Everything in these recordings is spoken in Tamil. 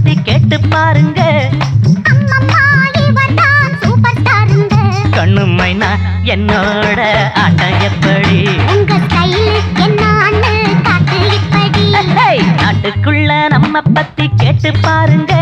பத்தி கேட்டு பாருங்க. கண்ணு மைனா என்னோட ஆட்டம் எப்படி? நாட்டுக்குள்ள நம்ம பத்தி கேட்டு பாருங்க.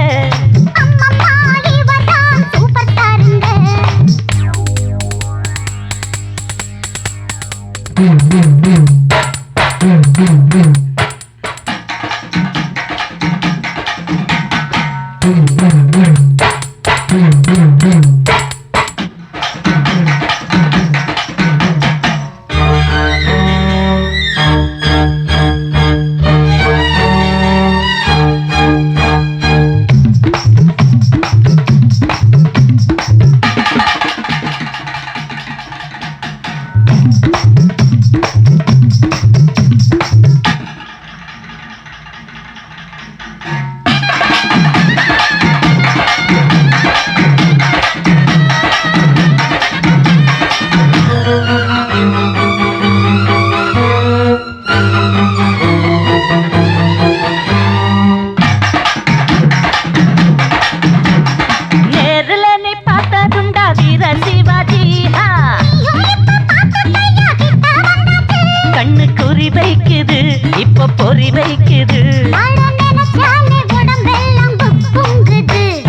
கண்ணு குறி வைக்குது, இப்ப பொறி வைக்குது.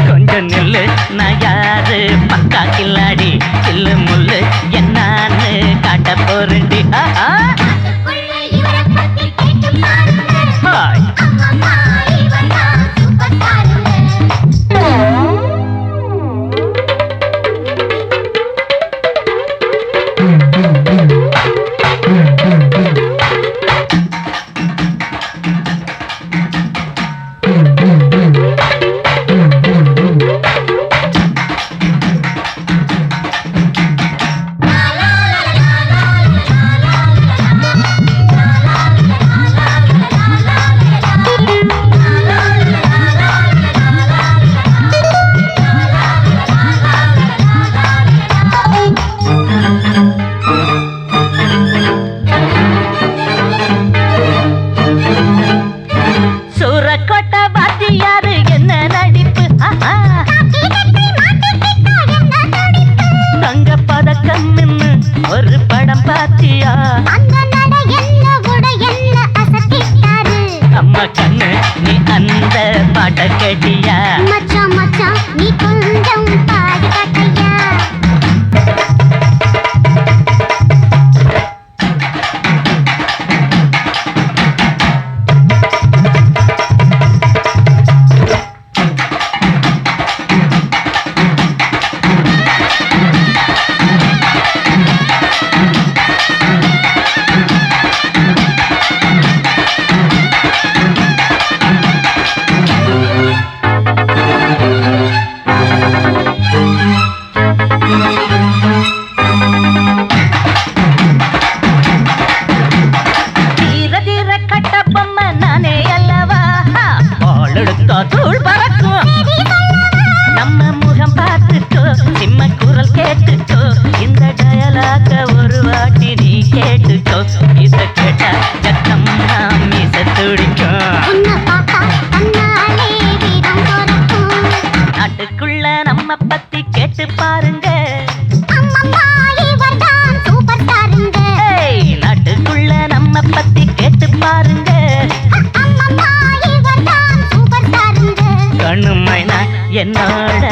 கொஞ்சம் நில்லு, நான் யாரு பக்கா கில்லாடி. சில்லு முள்ளு என்னான்னு காட்ட போறண்டி. ஒரு படம் பாத்தியா? அம்மா கண்ணு நீ அந்த பாட்ட கேட்டியா? மச்சான் மச்சான் நீ கொஞ்சம் பாடி காட்டியா? நம்ம முகம் பார்த்துக்கோ, சிம்ம குரல் கேட்டுக்கோ. இந்த டயலாக ஒரு வாட்டி நீ கேட்டுக்கோ. இத கேட்டா சத்தம் மீச துடிக்கும். நாட்டுக்குள்ள நம்ம பத்தி கேட்டு பாருங்க. நாட்டுக்குள்ள நம்ம பத்தி கேட்டு பாருங்க. கண்ணு மைனா என்னோட